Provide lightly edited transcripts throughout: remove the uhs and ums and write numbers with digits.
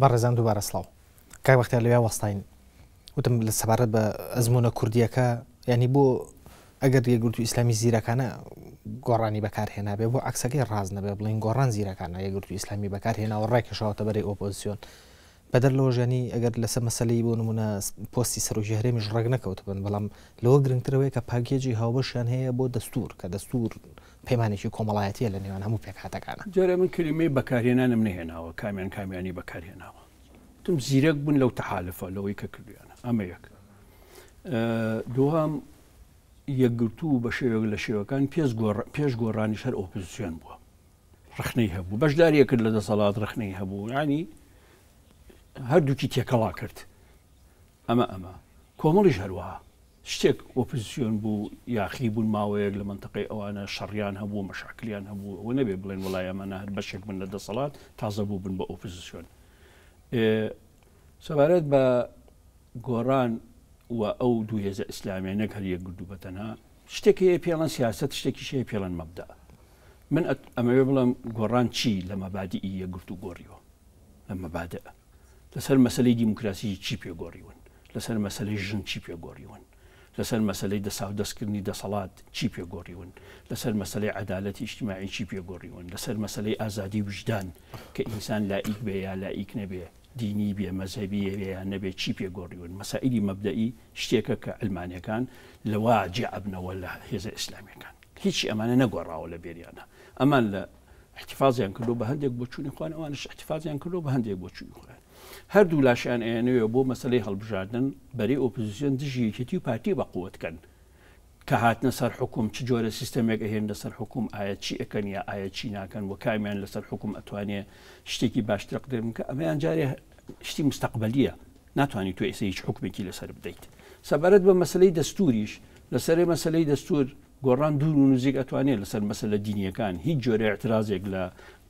بەڕێزان دووبارە سڵاو کاک بەختیار لەوێ وەستاین وتم لە سەبارەت بە ئەزمونە کوردیەکە ینی بۆ ئەگەر یەکگرتووی ئیسلامی زیرەکانە گۆڕانی بەکارهێنا بێ بۆ عکسەکەی ڕاز نەبێ بڵین گۆڕان زیرەکانە یەکگرتووی ئیسلامی بەکارهێناوە ڕێککەشەوەتە بەرەی ئۆپۆزیسیۆن بەدەر لەوە ژیانی ئەگەر لەسەر مەسەلەی بۆ نمونە پۆستی سەرۆژێهرێمیش ڕێک نەکەوتبن بەڵام لەوە گرنگترەوەی کە پاکێجی هاوبەشیان هەیە بۆ دەستور کە دەستور پەیمانێکی کۆمەڵایەتیە لە نێوان هەموو پێکهاتەکانە. جارێ من کلمەی بەکارهێنانم نەهێناوە کامیانی بەکارهێناوە تم زیرەک بوون لەو تەحالفە لەوەی کە کردویانە ئەمە یەک دووەم یەکگرتوو بە شێوەیەک لە شێوەکان پێش گۆڕانی شەر ئۆپۆزیسیۆن بووە ڕخنەی هەبوو بەشداریە کرد لە دەسەڵات ڕخنەی هەبوو ینی هەردووکی تێکەڵا کرد ئەمە کۆمەڵیش هەروەها شتێک ئۆپۆزیسیۆن بوو یاخی بوون ماوەیەک لە منتەقەی ئەوانە شەڕیان هەبوو مەشاکلیان هەبوو ئەوە نەبێ بڵێن وڵای ئەمانە هەر بەشێک بن لە دەسەڵات تازە بوو بن بە ئۆپۆزیسیۆن سەبارەت بە گۆڕان و ئەو دوو هێزە ئیسلامیانەک هەر یەکگرتوو بەتەنها شتێکی پێڵەن سیاست شتێکیشەیە پێڵەن مەبدا من ئەمەوێ بڵم گۆڕان چی لە مەبادئی یەکگرتوو گۆڕیوە لە مەبادە لەسەر مەسەلەی دیموکراسی چی پێگۆڕیون لەسەر مەسەلەی ژن چی پێگۆڕیون لەسەر مەسەلەی دەستکردنی دەسەڵات چی پێگۆڕیون لەسەر مەسەلەی عەدالەتی ئیجتیماعی چی پێگۆڕیون لەسەر مەسەلەی ئازادی وجدان کە ئینسان لایق بێ یا لایق نەبێ دینی بێ مەزهبی یان نەبێ چی پێگۆڕیون مەسائلی مەبدەئی شتێکە کە ئەلمانیەکان لەوا جێعەبنەوە لە هێزە ئیسلامیەکان هیچی ئەمانە نەگۆڕاوە لە بێریانە ئەمان لە احتیفازیان کردو بە هەندێک بۆچوونی خوان ئەوانش احتیفازیان کردو بە هەندێک بۆچوونی خوان هەردوو لاشیان ئەیانەوێ بۆ مەسەلەی هەڵبژاردن بەرەی ئۆپۆزیسیۆن دژی یەکێتی و پارتی بەقووەتکەن کە هاتنە سەر حکوم چ جۆرە سیستەمێک ئەهێن لەسەر حکوم ئایا چی ئەەکەن یا ئایا چی ناکەن و کامیان لەسەر حکوم ئەتوانێت شتێکی باشتر قدرن کە ئەمەیان جارێ شتی مستەقبەلیە ناتوانانی تو ئێستا هیچ حکومێکی لەسەر بدەیت سەبارەت بە مەسەلەی دەستوریش لەسەر مەسەلەی دەستور گۆڕان دوور و نزیک ئەتوانێت لەسەر مەسەلە دینیەکان هیچ جۆرە اعتراضێک لە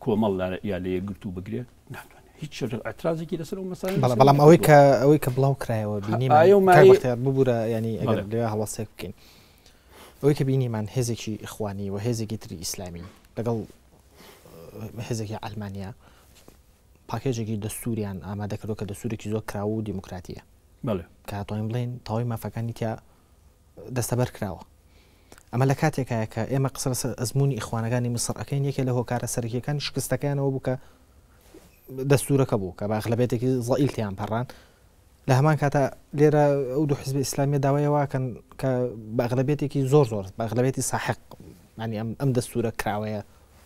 کۆمەڵ یا لە یەکگرتوو بگرێت ناتوانێت هیچ اعتراضێکی لەسەر ئەو مەسەلە بەڵام ئەوەی کە بڵاو کرایەوە ببوورە ینی ئەگەر لێوە هەڵەسێک بکەین ئەوەی کە بینیمان هێزێکی ئیخوانی و هێزێکی تری ئیسلامی لەگەڵ هێزێکی ئەلمانیا پاکێجێکی دەستوریان ئامادەکردەوە کە دەستورێکی زۆر کراوە و دیموکراتیە کە هاتوانین بڵێن تەواوی مافەکانی تیا دەستەبەر کراوە ئەمە لە کاتێکایە کە ئێمە قسە ئەزمموی ئیخوانەکانی مسڕ ئەەکەین یەکێ لە هۆکارە سەرکیەکان شکستەکانەوە بوو کە دەستورەکە بوو کە باغلبێتێکی زەئیلتیان پەڕان لە هەمان کاتە لێرە ئەو دوو حیزب ئیسلامیە داوایەوەکەن کە باغلبێتێکی زۆر باغلبێتی ساحق ینی ئەم دەستورە کراوەیە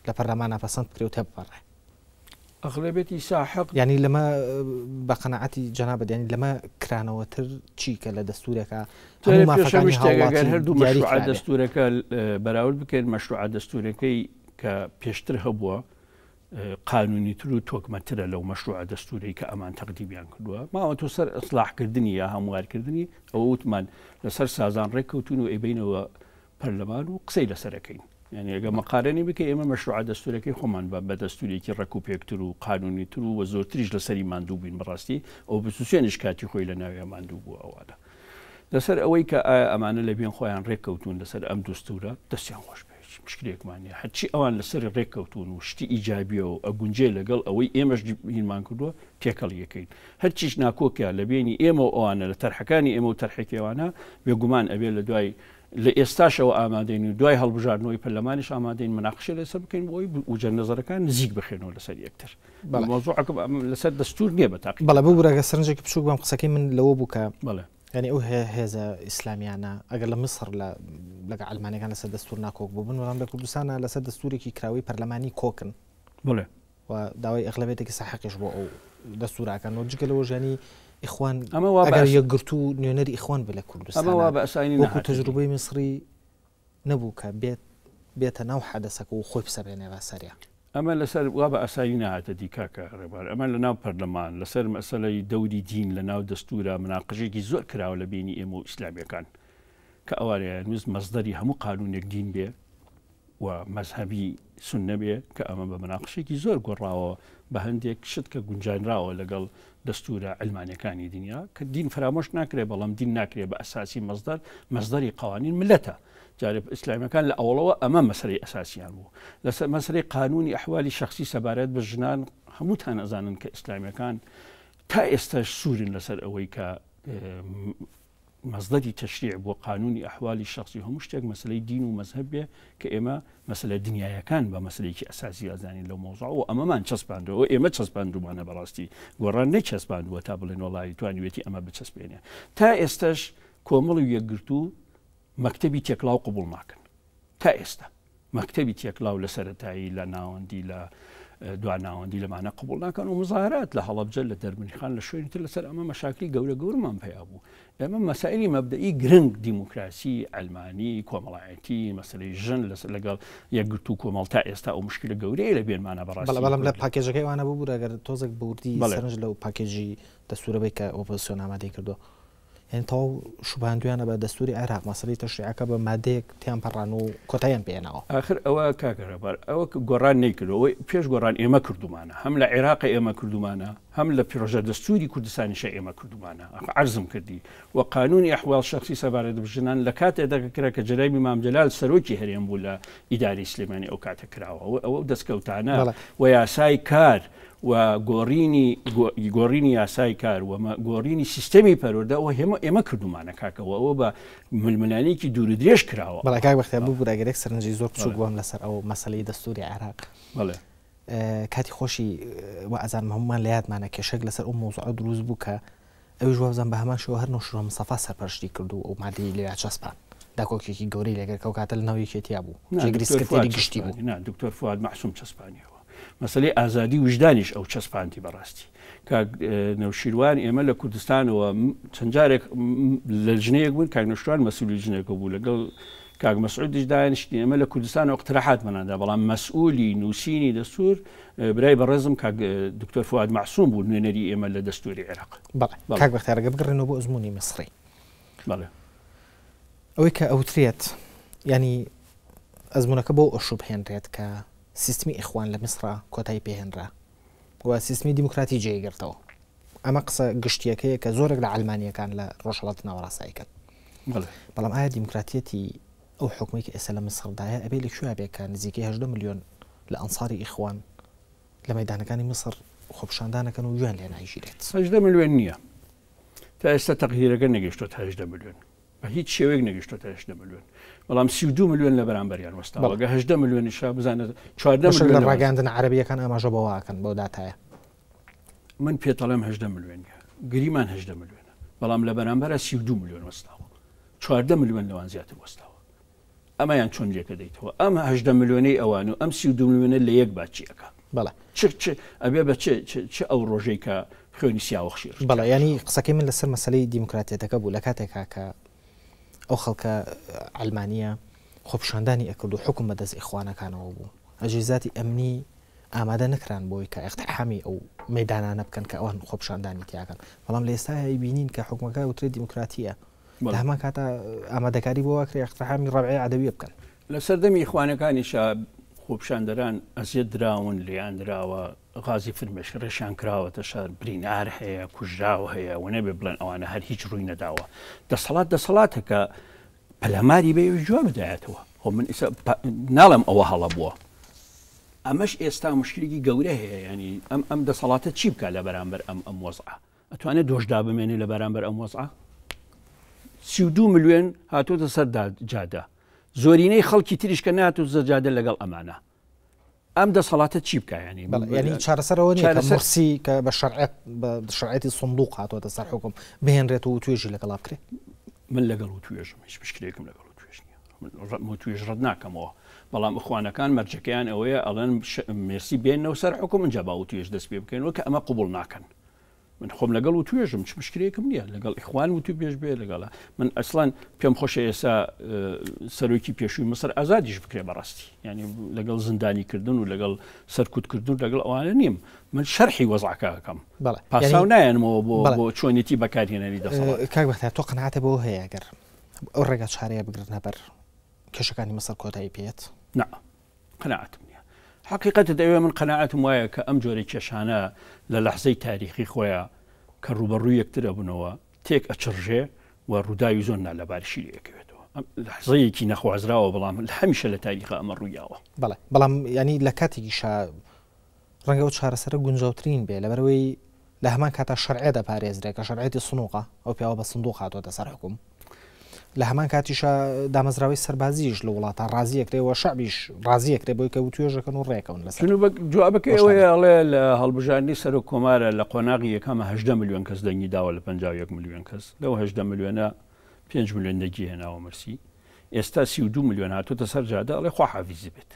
لە پەرلەمانە پەسەند بکرێ و تێبپەڕێ ئەغلبێتی ساحق ینی لەمە بە قەنەعەتی جەنابەت ینی لەمە کرانەوەتر چیکە لە دەستورەکە هەردوو مەشروع دەستورەکە بەراورد بکەین مەشروع دەستورەکەی کە پێشتر هەبووە قانونی تر و تۆکمەترە لەو مەشروع دەستوری کە ئەمان تەقدیمیان کردووە ماوە تۆ سەر ئیسلاحکردنی یا هەموارکردنی ئەوە وتمان لەسەر سازان ڕێککەوتون و ئەبینەوە پەرلەمان و قسەی لەسەرەکەین یعنی ئەگە مەقارنی بکە ئێمە مەشروع دەستورەکەی خۆمان بە دەستورێکی ڕێکوپێکتر و قانونی تر و زۆرتریش لەسەری ماندوو بووین بەڕاستی ئۆپۆزیسیۆنیش کاتی خۆی لە ناوێ ماندوو بوو ئەوانە لەسەر ئەوەی کە ئایا ئەمانە لە بێن خۆیان ڕێککەوتون لەسەر ئەم دەستورە دەستیان خۆش مشکلێکمانە هەرچی ئەوان لەسەر ڕێککەوتون و شتی ئیجابیە و ئەگونجێ لەگەڵ ئەوەی ئێمەش هینمان کردووە تێکەڵ یەکەین هەرچیش ناکۆکە لە بینی ئێمە ئەوانە لە تەرحەکانی ئێمە و تەرحێکیوانە بێگومان ئەبێ لە دوای لە ئێستاشەوە ئامادەین و دوای هەڵبژاردنەوەی پەرلەمانیش ئامادەین مناقشە لەسەر بکەین بۆی وجە نەزەرەکان نزیک بخێنەوە لەسەر یەکتر مۆزوعەکە لەسەر دەستور نییە بەتاقی بەڵێ ببوورەگە سەرنجێکی بچووک بەم قسەکەی من لەوە بووکە بەڵێ ینی ئەو هێزە ئیسلامیانە ئەگەر لە مسڕ لەگە ئەلمانەکان لەسەر دەستور ناکۆک بوو بن وەڵام لە کوردستانە لەسەر دەستورێکی کراوی پەرلەمانی کۆکن بڵێ و داوای ئەغلبێتێکی ساحقیش بۆ ئەو دەستوراکان و جگەلەوە ژیانی ئیخوان ئەگەر یەکگرتوو نوێنەری ئیخوان بە لە کوردستان وەکو تەجروبەی میسری نەبوو کە بێتە ناو حەدەسەکە و خۆی بسەبێنێ سەریا ئەمە لەسەر وا بە ئاسایی نهاتە دیکاکە ڕێبار ئەمە لە ناو پەرلەمان لەسەر مەسەلەی دەوری دین لە ناو دەستورە مناقشێکی زۆر کراوە لە بینی ئێمە و ئیسلامیەکان کە ئەوانەیە نووس مەزدەری هەموو قانونێک دین بێ و مەذهبی سونە بێ کە ئەمە بە مناقشێکی زۆر گۆڕاوە بە هەندێک شت کە گونجانراوە لەگەڵ دەستورە علمانیەکانی دنیا کە دین فرامۆش ناکرێ بەڵام دین ناکرێ بە ئەساسی مەزدەری قوانین ملەتە جارب ئیسلامیەکان لە ئەوڵەوە ئەمە مەسەرەی ئەساسیان بوو لەسەر مەسەرەی قانونی ئەحوالی شخصی سەبارەت بە ژنان هەمووتان ئەزانن کە ئیسلامیەکان تا ئێستاش سوورن لەسەر ئەوەی کە مەزدەری تەشریع بۆ قانونی ئەحوالی شخصی هەموو شتێک مەسلەی دین و مەذهب بێ کە ئێمە مەسلە دنیایەکان بە مەسلەیەکی ئەساسی ئازانین لەو مۆزوع و ئەمەمان چەسپاندەوە ئێمە چەسپاندومانە بەڕاستی گۆڕان نەچەسپاندووە تا بڵێن وڵی توانیوێتی ئەمە بچەسپێنێ تا ئێستاش کۆمەڵ و یەکگرتو مەکتەبی تێکڵاو قبول ناکەن تا ئێستا مەکتەبی تێکڵاو لە سەرەتایی لە ناوەندی لە دواناوەندی لەمانە قبول ناکەن و مزاهرات لە هەڵەبجە لە دەربنیخان لە شوێنی تر لەسەر ئەمە مەشاکلی گەورەمان پیا بوو ئێمە مەسائلی مەبدەئی گرنگ دیموکراسی ئەلمانی کۆمەڵایەتی مەسلەی ژن لەگەڵ یەکگرتو کۆمەڵ تا ئێستا ئەو مشکلە گەورەیە لە بێنمانە بەڕاستی بەڵام لە پاکێژەکەی وانە بوو ئەگەر تۆزێک بوردی سەرنج لەو پاکێژی دەستورەبەی کە ئۆپۆزیسیۆن ئامادەی کردو یعنی تەواو شوباندویانە بە دەستوری عێراق مەسەلەی تەشریعەکە بە مادەیەک تیان پەڕان و کۆتاییان پێێنەوە ئاخر ئەوە کاکەرەبار ئەوە گۆڕان نەیکردەوە پێش گۆڕان ئێمە کردومانە هەم لە عێراق ئێمە کردومانە هەم لە پرۆژە دەستوری کوردستانیش ئێمە کردومانە عەرزم کردی و قانونی ئەحوال شخصی سەبارەت بە ژنان لە کاتێکدا کرا کە جەنابی مام جەلال سەرۆکی هەرێم بوو لە ئیداری سلێمانی ئەو کاتە کراوە ئەوە دەستکەوتانە و یاسای کار و گۆڕینی یاسای کار و گۆڕینی سیستەمی پەروەردە ئەوە ئێمە کردومانە کاکەوە ئەوە بە ململانێکی دوور درێژ کراوە بەڵێ کاک بەختیار بوو براگەرێک سەرنجی زۆر بچووک بووم لەسەر ئەو مەسەلەی دەستوری عێراق کاتی خۆشی و ئازان هەمومان لە یادمانە کێشەک لەسەر ئەو مۆزوعە دروست بوو کە ئەویش وابزان بە هەمان شێوە هەر نەوشڕە مستەفا سەرپەرشتی کرد و ئەو مادەی لێ چەسپان داکۆکێکی گەورەی لەگەر کەو کاتە لە ناو یەکێتیا بوو جێگریسکردنی گشتی بوو دکتۆر فواد مەحسووم چەسپانیەوە مەسەلەی ئازادی وجدانیش ئەو چەسپانتی بەڕاستی کاک نەوشیروان ئێمە لە کوردستانەوە چەند جارێک لە ژنەیەک بوون کاک نەوشیروان مەسئولی ژنێکە بوو لەگەڵ کاک مەسعودیش دانیشتین ئێمە لە کوردستانەوە اقتراحات مناندا بەڵام مەسئولی نووسینی دەستور برای بەڕێزم کاک دکتۆر فواد مەحسووم بوو نوێنەری ئێمە لە دەستوری عێراق بەڵێ کاک بەختیارەگە بگەڕێنەوە بۆ ئەزموونی میسری بەڵێ ئەوەی کە ئەوترێت ینی ئەزمونونەکە بۆ ئەشوب هێنرێت کە سیستمی ئیخوان لە میسرا کۆتایی پێهێنرا و سیستمی دیموکراتی جێگرتەوە ئەمە قسە گشتیەکەیە کە زۆرێک لە علمانیەکان لە ڕۆژهەڵاتنەوە ڕاستایی کرد بەڵام ئایا دیموکراتیەتی ئەو حکومەی کە ئێستا لە میسردایە ئەبێ لەکوێ بێت کە نزیکەی 18 ملیۆن لە ئەنساری ئیخوان لە مەیدانەکانی میسر خۆپیشاندانەکەن و گوێیان لێ ناگیرێت 18 ملیۆن نییە تا ئێستا تەقدیرەکە نەگەیشتۆ 18 ملیۆن بە هیچ شێوەیەک نەگەیشتۆ 18 ملیۆن بەڵام 32 ملیۆن لە بەرامبەریان وەستاوە 18 ملیۆنیش بزانێت 14 ملیۆن لە ڕاگەاندن عەرەبیەکان ئاماژە بەواکەن بەو داتایە من پێتەڵێم 18 ملیۆنیە گریمان 18 ملیۆنە بەڵام لە بەرامبەرە 32 ملیۆن وەستاوە 14 ملیۆن لەوان زیاتر وەستاوە ئەمەیان چۆن لێکە دەیتەوە ئەمە 18 ملیۆنەی ئەوان و ئەم 32 ملیۆنە لە یەک باچیەکە بەڵێ ئەبێ بە چ ئەو ڕۆژەی کە خوێنی سیاوە خشیر بەڵێ ینی قسەکەی من لەسەر مەسەلەی دیموکراتیەتەکە بوو لە کاتێکا کە ئەو خەڵکە ئەلمانیە خۆپیشاندانی ئەکرد و حکوم بەدەست ئیخوانەکانەوە بوو ئەجهزاتی ئەمنی ئامادە نەکران بۆی کە ئیقتحامی ئەو مەیدانانە بکەن کە ئەوان خۆپیشاندانی تیاکەن بەڵام لە ئێستا بینین کە حکومەکە وترێت دیموکراتیە لە هەمان کاتە ئامادەکاری بۆ واکرێ ئیقتحامی ڕەبعی عەدەویە بکەن لە سەردەمی ئیخوانەکانیشە خۆپیشاندەران ئەزیەت دراون لیان دراوە غازی فرمێش ڕێشان کراوەتە شار برینار هەیە کوژراوە هەیە و نەبێ بڵێن ئەوانە هەر هیچ ڕووی نەداوە دەسەڵاتە کە پەلاماری بێ جواب بدایەتەوە خۆ من ناڵم ئەوە هەڵە بووە ئەمەش ئێستا مشکلێکی گەورە هەیە ینی ئەم دەسەڵاتە چی بکە لە بەرامبەر ئەم وەزعە ئەتوانێت دۆشدا بمێنێ لە بەرامبەر ئەم وەزعە 32 ملیۆن هاتوۆتە سەر جادە زۆرینەی خەڵکی تریش کە نهاتوە سەر جادە لەگەڵ ئەمانە ئەم دەسەڵاتە چی بکە ینی چارەسەرەوە نیە کە مرسی کە بە شەرعەتی سندوق هاتوۆتە سەر حکم بهێنرێت و توێژی لەگەڵا بکرێت من لەگەڵ و توێژم هیچ مشکلێکم لەگەڵ و توێژ نییە توێژ ڕەت ناکەمەوە بەڵام ئەخوانەکان مەرجەکەیان ئەوەیە ئەڵێن مرسی بێنەوە سەر حکم اینجا با و توێژ دەست پێ بکەنەوە کە ئەمە قبول ناکەن من خۆم لەگەڵ و توێژم چ مشکلێکم نییە لەگەڵ ئیخوان و تو پێش بێ لەگەڵە من ئەسڵان پێم خۆشە ئێستا سەرۆکی پێشووی مەسەر ئازادیش بکرێ بەڕاستی ینی لەگەڵ زیندانیکردن و لەگەڵ سەرکوتکردن لەگەڵ ئەوانە نیم من شەرحی وەزعەکەکەم پاساو نایەنمەوە بۆ چۆنیەتی بەکارهێنەری دەسەڵات کاک بەختیار تۆ قەناعەتە بۆ هەیە گەر ئەو ڕێگە چارەیە بگرن هەبەر کێشەکانی مەسەر کۆتایی پێێت قەناعەتم نییە. حقیقەتە دەوێ من قەناعەتم وایە کە ئەم جۆرەی کێشانە لە لەحزەی تاریخی خۆیان کە ڕوبەڕووی یەکتر ئەبوونەوە تێک ئەچڕژێ و ڕووداوی زۆر نالەبارشی لەکەوێتەوە. لەحزەیەکی نەخوازراوە بەڵام هەمیشە لە تاریخە ئەمە ڕوویاوە. بەڵام ینی لە کاتێکیشا ڕەنگە و چارەسەرە گونجاوترین بێ لەبەرەوەی لە هەمان کاتە شەرعێ دەپارێزرێت کە شەرعێتی سنووقە ئەو پیاوە بە سندوق هاتوۆتە سەر حکوم. لە هەمان کاتیشە دامەزراوی سەربازیش لە وڵاتە ڕازیەکرێەوە شعبیش ڕازیەکرێ بۆی کە توێژەکەن و ڕێکەون لەسەر جوابەکە ئەوەیەڵێ لە هەڵبژاردننی سەر و کۆمارە لە قۆناغی یەکەمە 8 ملیۆن کەس دەنگی داوە لە 51 ملیۆن کەس لەو 8 ملیۆنە 5 ملیۆن دەگی هێناوە مرسی ئێستا 32 ملیۆن هاتوۆتە سەر جادە ئەڵێ خوا حافیزی بێت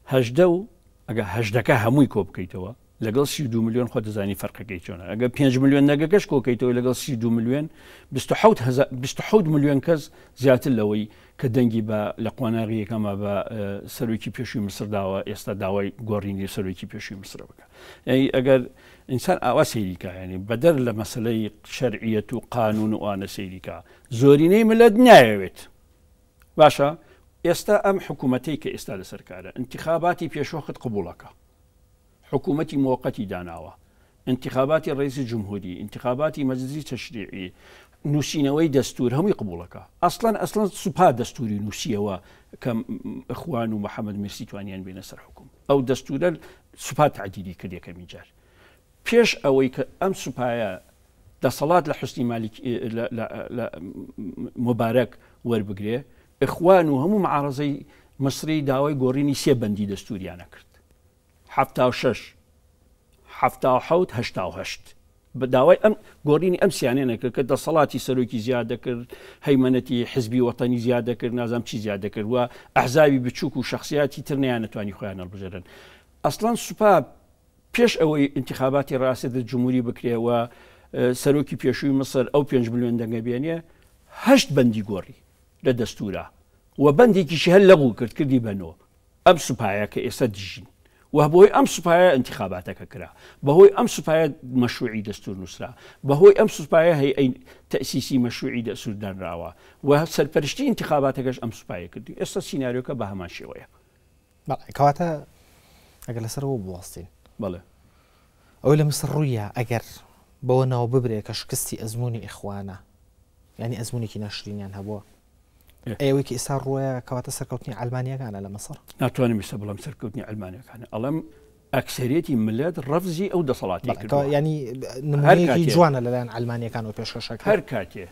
8 و ئەگە 8ەکە هەمووی کۆ بکەیتەوە لەگەڵ 32 ملیۆن خۆ دەزانی فەرقەکەی چۆنە ئەگە 5 ملیۆن نەگەکەش کۆکەیتەوە لەگەڵ 32 ملیۆن 27 ملیۆن کەس زیاتر لەوەی کە دەنگی بە لە قۆناغی یەکەمە بە سەرۆکی پێشووی مسر داوە ئێستا داوای گۆڕینی سەرۆکی پێشووی مسر بکە. ئەگەر ئینسان ئاوا سەیریکە ینی بەدەر لە مەسلەی شەرعیەت و قانون و ئانە سەیریکە زۆرینەی ملت نایەوێت. باشە ئێستا ئەم حکوومەتەی کە ئێستا لەسەرکارە انتخاباتی پێشوەخت قبوڵەکە حکوومەتی موقتی داناوە انتخاباتی ڕئیسی جمهوری انتخاباتی مەجلیسی تەشریعی نووسینەوەی دەستور هەمووی قبوڵەکە ئەسڵەن سوپا دەستوری نووسیەوە کە ئەخوان و محەممەد مرسی توانیان بینە سەر حکوم ئەو دەستورە سوپا تعدیلی کرد یەکەمی جار پێش ئەوەی کە ئەم سوپایە دەسەڵات لە حوسنی مالیک مبارەک وەربگرێ ئەخوان و هەموو معارەزەی مصری داوای گۆڕینی سێ بەندی دەستوریانە کرد 76 77 88 بە داوای ئەم گۆڕینی ئەم سیانێنە کرد کە دەسەڵاتی سەرۆکی زیادە کرد هەیمەنەتی حزبی وەتەنی زیادە کرد نازام چی زیادە کرد وە ئەحزابی بچووک و شخصیاتی تر نیان نەتوانی خۆیان هەڵبژێرن ئەسڵەن سوپا پێش ئەوەی انتخاباتی ڕاستێت جمهوری بکرێەوە سەرۆکی پێشووی مصر ئەو 5 ملیۆن دەنگە بێنێ 8 بەندی گۆڕی لە دەستورە و بەندێکیشی هەر لەبوو کردی بەنەوە ئەم سوپایە کە ئێستا دژین و بەهۆی ئەم سوپایە انتخاباتەکە کرا بەهۆی ئەم سوپایە مەشروعی دەستور نووسرا بەهۆی ئەم سوپایە هەیئەی تەسیسی مەشروعی دەستور دانراوە و سەرپەرشتی انتخاباتەکەش ئەم سوپایە کردی ئێستا سیناریۆکە بە هەمان شێوەیە کەواتە ئەگەر لەسەرەوە بوەستین بەڵێ ئەوەی لە مسر ڕوویە ئەگەر بەوە ناو ببرێ کە شکستی ئەزمموی ئیخوانە ینی ئەزممونێکی ناشرینیان هەبووە ئێوەیەکی ئێستا ڕۆیە کەواتە سەرکەوتنی ئەلمانیەکانە لە مەسەر ناتوانم ئێستا بڵام سەرکەوتنی ئەلمانیەکانە ئەڵەم ئەکسەرێتی ملت ڕەفزی ئەو دەسەڵاتی ینی نمونەیەکی جوانە لەلایەن ئەلمانیەکان و پێشکەشەکە هەر کاتێ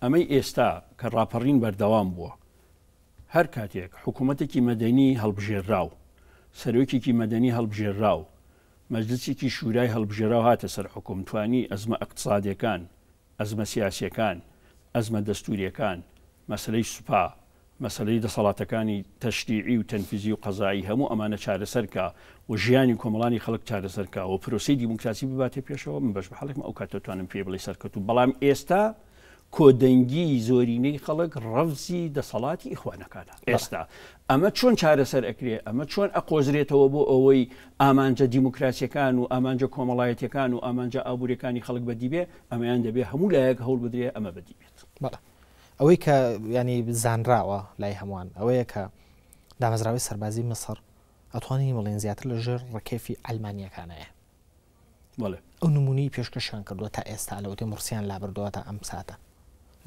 ئەمەی ئێستا کە ڕاپەڕین بەردەوام بووە هەر کاتێک حکوومەتێکی مەدەنی هەڵبژێرراو سەرۆکێکی مەدەنی هەڵبژێرراو مەجلیسێکی شورای هەڵبژێراو هاتە سەر حکوم توانی ئەزمە ئەقتصادیەکان ئەزمە سیاسیەکان ئەزمە دەستوریەکان مەسلەی سوپا مەسلەی دەسەڵاتەکانی تەشریعی و تەنفیزی و قەزایی هەموو ئەمانە چارەسەرکە و ژیانی کۆمەڵانی خەڵک چارەسەرکە و پرۆسی دیموکراسی بباتێ پێشەوە من بەش بەحاڵێکم ئەو کاتەتوانم پێ بڵێ سەرکەوت و بەڵام ئێستا کۆدەنگی زۆرینەی خەڵک ڕەفزی دەسەڵاتی ئیخوانەکانە ئێستا ئەمە چۆن چارەسەر ئەکرێ ئەمە چۆن ئەقۆزرێتەوە بۆ ئەوەی ئامانجە دیموکراسیەکان و ئامانجە کۆمەڵایەتەکان و ئامانجە ئابوووریەکانی خەڵک بەدیبێ ئەمەیان دەبێ هەموو لایەک هەوڵ بدرێ ئەمە بەدیبێت ئەوەی کە ینی زانراوە لای هەمووان ئەوەیە کە دامەزراوی سەربازی مصر ئەتوانانی بڵێن زیاتر لە ژێر ڕکێفی ئەلمانیەکانەیە ئەو نمونی پێشکەشیان کردووە تا ئێستا لەوتێ مرسیان لابردووە تا ئەم ساتە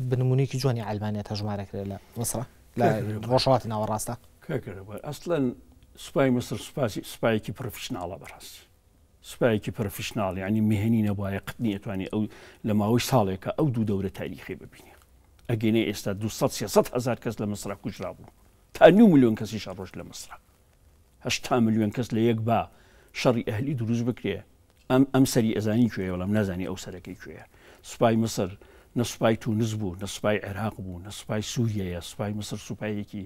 بنمونێکی جوانی ئەلمانیا تەژمارەکرێت لە مصر لە ڕۆژەواتی ناوەڕاستە ئەسڵەن سوپای مصر سوپایەکی پرۆفشناڵە بەڕاستی سوپایەکی پرۆفشناڵ ینی مهێنی نەبووایە قەتنی ئەتوانی ئەو لە ماوەی ساڵێکە ئەو دوو دەورە تاریخی ببینێ ئەگەنێ ئێستا 200 هزار کەس لە مصر کوژرا بوو تا 9 ملیۆن کەسی شەڕۆژ لە مصر 8 ملیۆن کەس لە یەک با شەڕی ئەهلی دروست بکرێ ئەم سەری ئەزانی کوێ وەڵام نازانی ئەو سەرەکەی کوێیە سوپای مصر نە سوپای تونس بوو نە سوپای عێراق بوو نە سوپای سووریەیە سوپای مصر سوپایەکی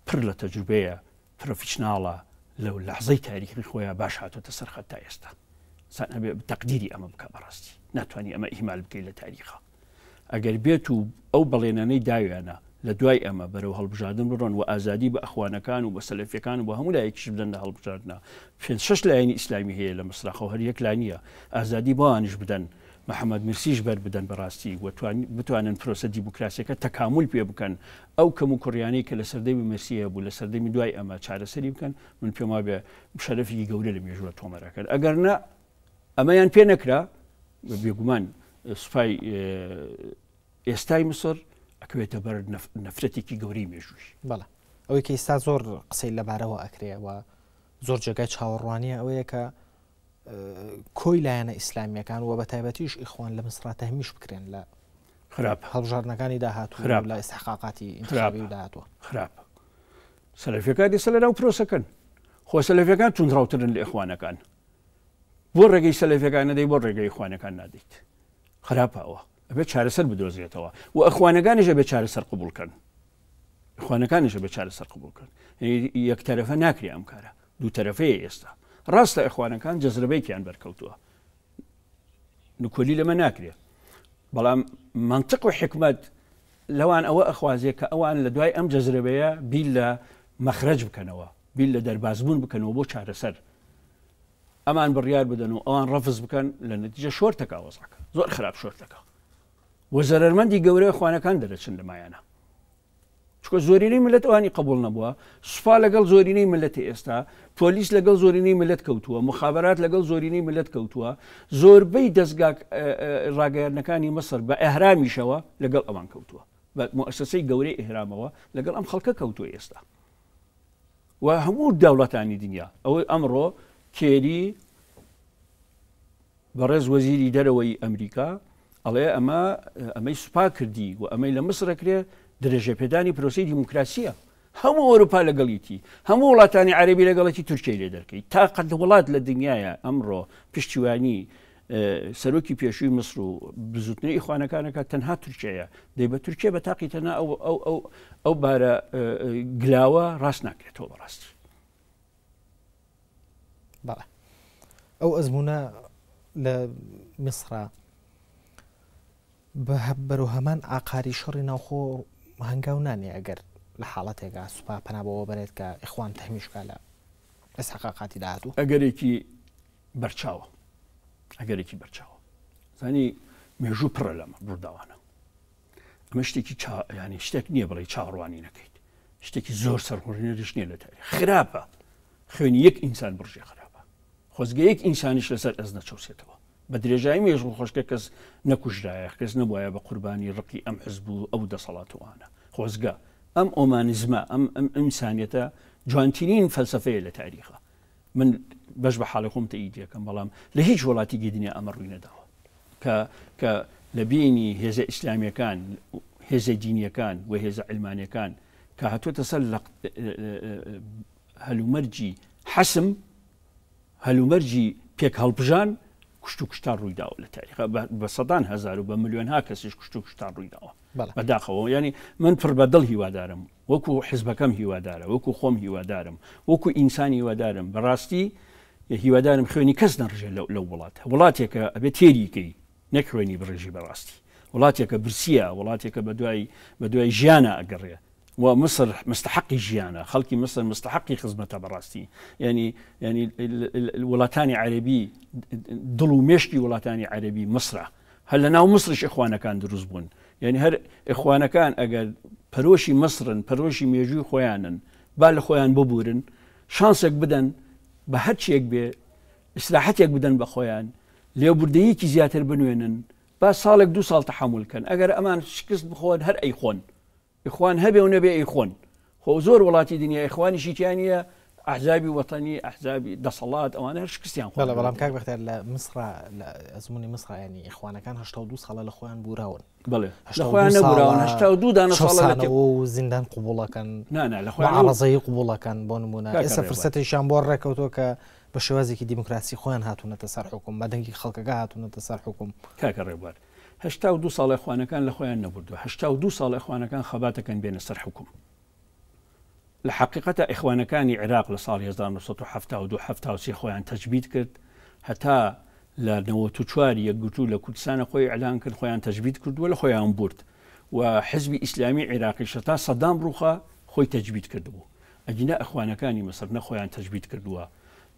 پڕ لە تەجروبەیە پرۆفشناڵە لەو لەحزەی تاریخی خۆیان باش هاتوۆتە سەر خەت تا ئێستا تەقدیری ئەمە بکە بەڕاستی ناتوانانی ئەمە ئیهمال بکەیت لە تاریخە ئەگەر بێت و ئەو بەڵێنانەی داویانە لە دوای ئەمە بەرەو هەڵبژاردن بڕۆن و ئازادی بە ئەخوانەکان و بە سەلەفیەکان و بە هەموو لایەکیش بدەن لە هەڵبژاردنە 6 لایەنی ئیسلامی هەیە لە مەسرەخە و هەر یەک لا نییە ئازادی بۆوانش بدەن محەممەد مرسیش بەر بدەن بەڕاستی بتوانن پرۆسە دیموکراسیەکە تەکامل پێ بکەن ئەو کەم و کوڕیانەی کە لە سەردەمی مرسیە بوو لە سەردەمی دوای ئەمە چارەسەری بکەن من پێم وابێ شەرەفی گەورە لە مێژووە تۆمەرەکەن ئەگەر نە ئەمەیان پێ نەکرا بێگومان سوپای ئێستای مسر ئەکەوێتە بەر نەفرەتێکی گەورەی مێژووی بەڵێ ئەوەی کە ئێستا زۆر قسەی لەبارەوە ئەکرێەوە زۆر جێگای چاوەڕوانیە ئەوەیە کە کۆی لایەنە ئیسلامیەکان و بە تایبەتیش ئیخوان لە مسرا تەهمیش بکرێن لە خراپ هەڵبژاردنەکانی داهاتوو لە ئیستحقاقاتی ئینتخابی داهاتوە خراپ سەلەفیەکان دیسە لەناو پرۆسەکەن خۆ سەلەفیەکان تونندڕاوترن لە ئیخوانەکان بۆ ڕێگەی سەلەفیەکان نەدەی بۆ ڕێگەی ئیخوانەکان نادەیت خراپەوە ئەبێت چارەسەر بدۆزێتەوە و ئەخوانەکانیش ئەبێت چارەسەر قبولکەن ئیخوانەکانیش ئەبێت چارەسەر قبولکەن یەک تەرەفە ناکرێ ئەم کارە دوو تەرەفەیە ئێستا ڕاستە ئیخوانەکان جەزربەیەکیان بەرکەوتووە نکۆلی لەمە ناکرێت بەڵام منطق و حکمت لەوان ئەوە ئەخوازێ کە ئەوان لە دوای ئەم جەزربەیە بیل لە مەخرەج بکەنەوە بیل لە دەربازبوون بکەنەوە بۆ چارەسەر ئەمان بڕیار بدەن و ئەوان ڕەفز بکەن لە نەتیجە شۆرتەکە وەزەکە زۆر خراپ شۆرتەکە و زەرەرمەندی گەورەی ئەخوانەکان دەرەچن لەمایانە چکە زۆرینەی ملت ئەوانی قبول نەبووە سوپا لەگەڵ زۆرینەی ملەتی ئێستا پۆلیس لەگەڵ زۆرینەی ملت کەوتووە مخابرات لەگەڵ زۆرینەی ملت کەوتووە زۆربەی دەستگا ڕاگەیاندنەکانی مەسر بە ئەهرامیشەوە لەگەڵ ئەوان کەوتووە بە مؤسسەی گەورەی ئیهرامەوە لەگەڵ ئەم خەڵکە کەوتووە ئێستا و هەموو دەوڵەتانی دنیا ئەوەی ئەمڕۆ کێری بەڕێز وەزیری دەرەوەی ئەمریکا ئەڵێ ئەمەی سوپا کردی و ئەمەی لە مسرەکرێ درێژە پێدانی پرۆسی دیموکراسیە هەموو ئەوروپا لەگەڵیتی هەموو وڵاتانی عەرەبی لەگەڵەتی تورکیای لێ دەکەیت تا قەد وڵات لە دنیاە ئەمڕۆ پشتیوانی سەرۆکی پێشووی مصر و بزوتنەی ئیخوانەکانەکە تەنها تورکیایە دەی بە تورکیا بە تاقی تەنها ئەو بارە گلاوە ڕاست ناکرێتەوە بەڕاستی بەڵێ ئەو ئەزمونە لە میسرە بەرەو هەمان ئاقاری شەڕی ناوخۆ هەنگاو نانێ ئەگەر لە حاڵەتێکا سوپا پەنابەوە بەرێت کە ئیخوان تەهمیشکا لە ئێستحقاقاتی داهاتوو ئەگەرێکی بەرچاوە زانی مێژوو پڕە لەمە ڕووداوانە ئەمە شتێکی ینی شتێک نییە بڵێ چاڕوانی نەکەیت شتێکی زۆر سەرخۆڕینێریش نییە لە تاریخ خراپە خوێنی یەک ئینسان بڕژێ خراپە خۆزگە یەک ئینسانیش لەسەر ئەز نەچەوسێتەوە بە درێژایی مێژوو خۆشکە کەس نەکوژرایە کەس نەبووایە بە قوربانی ڕقی ئەم حزب و ئەو دەسەڵاتوانە خۆزگە ئەم ئۆمانیزمە ئەم ئینسانیەتە جوانترین فەلسەفەیە لە تاریخە من بەش بە حاڵی خۆم تەئید یەکەم بەڵام لە هیچ وڵاتی دنیا ئەمە ڕووی نەداوە کە لە بینی هێزە ئیسلامیەکان هێزە دینیەکان و هێزە علمانیەکان کە هاتوۆتە سەر هەلومەرجی حەسم هەلومەرجی پێک هەڵبژان کوشت و کوشتار ڕوویداوە لە تاریخە بە سەدان هەزار و بە ملیۆنها کەسیش کوشت و کوشتار ڕوویداوە بەداخەوە ینی من پڕ بەدڵ هیوادارم وەکو حیزبەکەم هیوادارە وەکو خۆم هیوادارم وەکو ئینسانی هیوادارم بەڕاستی هیوادارم خوێنی کەس نەڕژێ لەو وڵاتێکە ئەبێت تێریکەی نەکوێنی بڕێژی بەڕاستی وڵاتێکە برسیە وڵاتێکە بە دوای ژیانە ئەگەڕێ و مصر مستحقی ژیانە خەڵکی مصر مستحقی خزمەتە بەڕاستی ینی وڵاتانی عەرەبی دڵ و مێشکی وڵاتانی عەرەبی مصرە هەر لە ناو مصرش ئیخوانەکان دروست بوون یعنی هەر ئیخوانەکان ئەگەر پەرۆشی مصرن پەرۆشی مێژووی خۆیانن با لە خۆیان ببورن شانسێک بدەن بە هەرچێک بێ ئیسلاحەتێک بدەن بە خۆیان لێبوردەیەکی زیاتر بنوێنن با ساڵێک دو ساڵ تەحمل ئەگەر ئەمان شکست بخۆن هەر ئەیخۆن ئیخوان هەبێ و نەبێ ئەیخۆن خۆ زۆر وڵاتی دنیا ئیخوانیشی تیانە ئەحزابی وەتەنی ئەحزابی دەسەڵات ئەوانە هەر شکستیان خۆ بەڵام کاک بەختیار لە مسرە لە ئەزموونی مسرە ینی ئیخوانەکان 82 ساڵە لە خۆیان بوراون بڵێ لە خۆیان نەبوراون 82 دانە ساڵە و زیندان قوبوڵەکەن لە خۆیان ڕزایی قوبوڵەکان بۆ نمونە ئێستا فرسەتێکیان بۆ ڕێکەوتۆ کە بە شێوازێکی دیموکراسی خۆیان هاتوونەتە سەر حکوم بە دەنگی خەڵکەکە هاتوونەتە سەر حکوم کاکە ڕێبوار 82 ساڵی ئیخوانەکان لە خۆیان نەبوردووە 82 ساڵی ئیخوانەکان خەباتەکەن بێنە سەر حکوم لە حقیقەتە ئیخوانەکانی عێراق لە ساڵی 1970 خۆیان تەجبید کرد هەتا لە 94 یەکگرتوو لە کوردستانە خۆی ئەعلان کرد خۆیان تەجبید کردووە لە خۆیان برد و حزبی ئیسلامی عێراقی شتا سەدام ڕوخە خۆی تەجبید کردبوو ئەجینا ئەخوانەکانی مەسر نە خۆیان تەجبید کردووە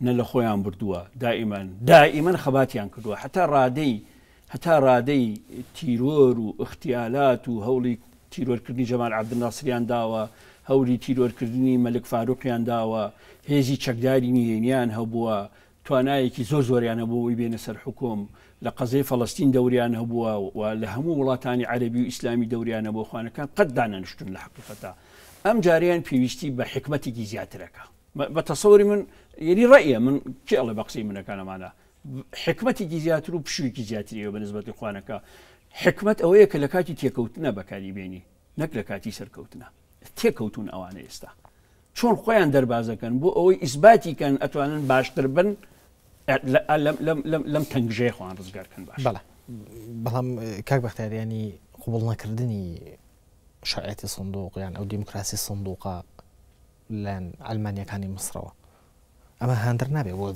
نە لە خۆیان بردووە دائیمەن خەباتیان کردووە هەتا ڕادەی هەتا ڕادەی تیرۆر و اختیالات و هەوڵی تیرۆرکردنی جەمال عەبدولناسریان داوە، هەوری تیرۆرکردنی مەلک فاروقیان داوە، هێزی چەکداری نهێنیان هەبووە، توانایەکی زۆر زۆریان هەبووەوەی بێنە سەر حکوم، لە قەزەی فەڵەستین دەوریان هەبووە و لە هەموو وڵاتانی عەرەبی و ئیسلامی دەوریان هەبووە، خوانەکان قەت دانەنیشتون لە حەقیقەتە. ئەم جاریان پێویستی بە حکمەتێکی زیاترەکە. بە تەسەوری من یعنی ڕەیە من کێڵێ بە قسەی منەکانەمانە حکمەتێکی زیاتر و پشوویکی زیاتریەوە بە نسبەتی خوانەکە. حکمت ئەوەیە کە لە کاتی تێکەوتنە بەکاری بێنی، نەک لە کاتی سەرکەوتنە. تێکەوتون ئەوانە ئێستا چۆن خۆیان دەربازەکەن بۆ ئەوەی ئیسباتی کەن ئەتوانن باشتر بن لەم تەنگژەیە خۆیان ڕزگارکەن باش. بەڵام کاک بەختیاریانی قوبوڵ نەکردنی شەرعەتی سندوق یان ئەو دیموکراسی سندوقە لەن ئەلمانیەکانی مسرەوە ئەمە هاندر نابێت بۆ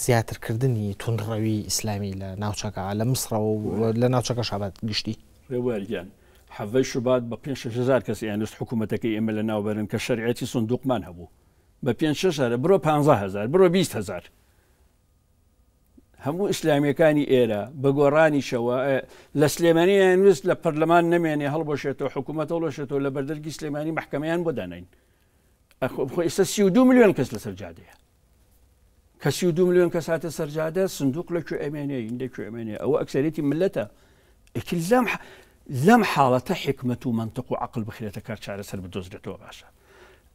زیاترکردنی توندڕەوی ئیسلامی لە ناوچەکە لە مسرەوە و لە ناوچەکە شابات گشتی ڕێوەریان حەڤەی شوبات بە 5,000 کەس یانست حکوومەتەکەی ئێمە لە ناوبەرن کە شەریعەتی سندوقمان هەبوو بە 5,000 بڕۆ 15,000 بڕۆ 20,000 هەموو ئیسلامیەکانی ئێرە بە گۆڕانیشەوە لە سلێمانیان وست لە پەرلەمان نەمێنێ هەڵبۆشێتەوە حکوومەت هەڵۆشێتەوە لە بەردەرگی سلێمانی محکەمەیان بۆ دانین. ئێستا 32 ملیۆن کەس لە سەرجادەیە کە 32 ملیۆن کەس هاتە سەرجادە سندوق لەکوێ ئەمێنێ لەکوێ ئەمێنێ ئەوە ئەکسەرێتی ملەتە. لەم حاڵەتە حکمت و منطق و عقل بخرێتە کار چارەسەر بدۆزرێتەوە باشە.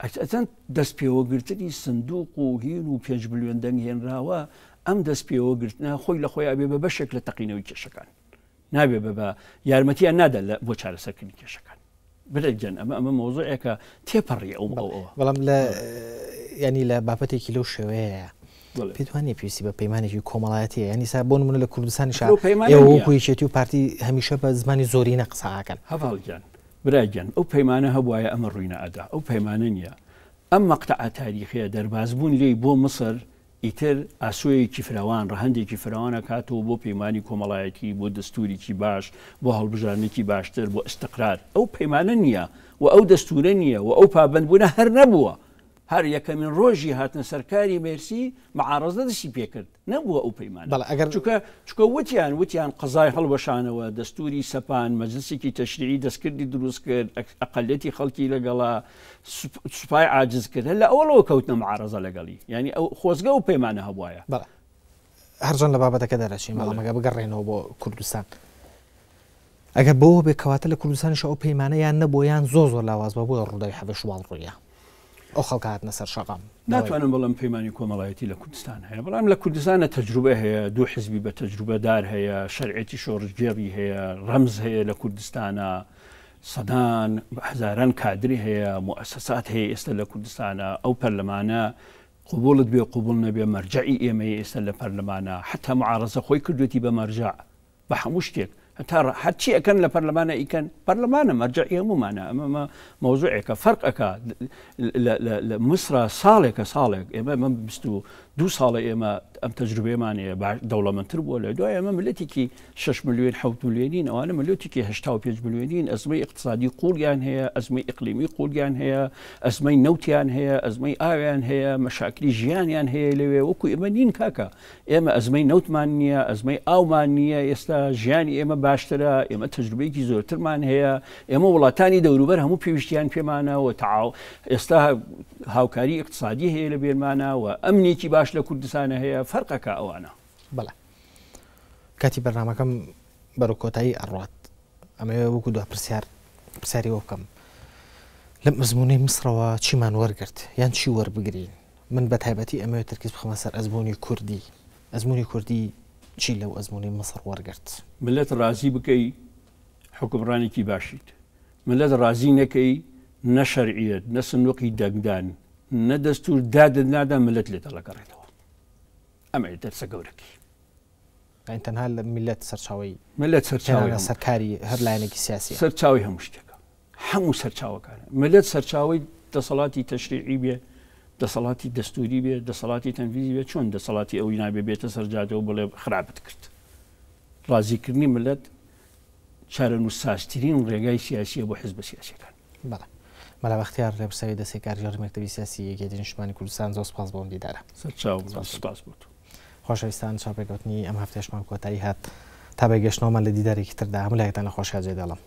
ئەتەن دەست پێوەگرتنی سندوق و هین و 5 ملیۆن دەنگ هێنراوە ئەم دەست پێوەگرتنە خۆی لە خۆی ئەبێ بە بەشێک لە تەقینەوەی کێشەکان نابێ بە یارمەتیان نادا بۆ چارەسەرکردنی کێشەکان. برەجەن ئەمە مۆزوعێکە تێپەڕی ئەوە بەڵام لە ینی لە بابەتێکی لەو شێوەیە پێتوانێ پێویستی بە پەیمانێکی کۆمەڵایەتیە ینی سا بۆ نمونە لە کوردستانیش ئێوەکویچێتی و پارتی هەمیشە بە زمانی زۆرینە قسەکەن. هەڤاڵگیان براگەن ئەو پەیمانە هەبوایە ئەمە ڕووینە ئەدا ئەو پەیمانە نییە. ئەم مەقتەعە تاریخەیە دەربازبوون لێی بۆ مسر ئیتر ئاسوەیەکی فراوان ڕەهەندێکی فراوانە کاتەوە بۆ پەیمانی کۆمەڵایەتی بۆ دەستوریکی باش بۆ هەڵبژارنێکی باشتر بۆ ئستقرار. ئەو پەیمانە نییە و ئەو دەستورە نییە و ئەو پابندبوونە هەر نەبووە. هەر یەکەمین ڕۆژی هاتنە سەرکاری مێرسی مەعارەزە دەستی پێکرد نەبووە ئەو پەیمانە. چکە وتیان قەزای هەڵبەشانەوە دەستوری سەپان مەجلسێکی تەشریعی دەستکردی دروست کرد ئەقەلەتی خەڵکی لەگەڵا سوپای عاجز کرد لە ئەوڵەوە کەوتنە مەعارەزە لەگەڵی ینی ئەو خۆزگە و پەیمانە هەبوایە. هەرجان لە بابەتەکە دەرەچین مەڵامەگە بگەڕێنەوە بۆ کوردستان. ئەگەر بۆ بێ کەواتە لە کوردستانیش ئەو پەیمانە یان نەبووە یان زۆر لاواز بە بۆ ڕووداوی حەڤە شوواڵ ڕوویە ئەو خەڵک هاتنە سەر شەقام. ناتوانم بەڵام پەیمانی کۆمەڵایەتی لە کوردستان هەیە بەڵام لە کوردستانە تەجروبە هەیە دوو حزبی بە تەجروبەدار هەیە شەرعێتی شۆڕژگێڕی هەیە ڕەمز هەیە لە کوردستانە سەدان هەزاران کادری هەیە موسسات هەیە ئێستا لە کوردستانە ئەو پەرلەمانە قوبوڵت بێ قوبوڵ نەبێ مەرجعی ئێمە ئێستا لە پەرلەمانە حتا معارەزە خۆی کردوێتی بە مەرجع بە هەموو شتێک هەرچی ئەەکەن لە پەرلەمانە ئیکەن پەرلەمانە مەرجعی هەمومانە ئەمە مۆزوعێکە فەرقەکە لە مسرە ساڵێک ئێمە 22 ساڵە ئێمە ئەم تەجروبەیەمانەیە دەوڵەمەندتر بووە لە دوای ئەمە ملەتێکی 6 ملیۆن 7 ملیۆنین ئەوانە ملۆتێکی 85 ملیۆنین ئەزمەی اقتصادی قوڵیان هەیە ئەزمەی ئیقلیمی قوڵیان هەیە ئەزمەی نەوتیان هەیە ئەزمەی ئاویان هەیە مەشاکلی ژیانیان هەیە لەوێ وەکو ئێمە نین کاکە ئێمە ئەزمەی نەوتمان نییە ئەزمەی ئاومان نییە ئێستا ژیانی ئێمە باشترە ئێمە تەجروبەیەکی زۆرترمان هەیە ئێمە وڵاتانی دەوروبەر هەموو پێویستیان پێمانەوە تەعاو ئێستا هاوکاری اقتصادی هەیە لە بێرمانەوە ئەمنێکی باش لە کوردستانە هەیە فەرقەکە ئەوانە. بەڵێ کاتی بەرنامەکەم بەرەو کۆتایی ئەڕات ئەمە وەکو دو پرسیاری وە بکەم لەم ئەزموونەی مسرەوە چیمان وەرگرت یان چی وەربگرین من بە تایبەتی ئەمەوێت ترکیز بخەمە سەر ئەزموونی کوردی چی لەو ئەزموونی مسر وەرگرت. ملت ڕازی بکەی حکمڕانێکی باشیت ملت ڕازی نەکەی نە شەرعیەت نە سندوقی دەنگدان نە دەستور دادت نادا ملت لێتە لەگەڕێتەوە ئەمە دەرسە گەورەکەی تەنها لە میلەت سەرچاوی ملت سەرچاوی سەرکاری هەر لایەنێکی سیاسی سەرچاوی هەموو شتێکە هەموو سەرچاوەکانە ملت سەرچاوی دەسەڵاتی تەشریعی بێ دەسەڵاتی دەستوری بێ دەسەڵاتی تەنفیزی بێ چۆن دەسەڵاتی ئەوی نابێ بێتە سەرجادەوە بڵێ خراپت کرد. ڕازیکردنی ملت چارە نووساسترین ڕێگای سیاسیە بۆ حزب سیاسیەکان. مەلا بەختیار لە برساوی دەسێ کارژێڕی مەکتەبی سیاسی یەکێتی نیشتمانی کوردستان زۆر سپاس بۆم دیدارە. سەرچاو سپاس بوو. خۆشەویستان چاپێکەوتنی ئەم هەفتەشمان کۆتایی هات تا بەگەشتنەوەمان لە دیدارێکی تردا هەموو لایەکتان لە خۆشحاجێ دەڵم.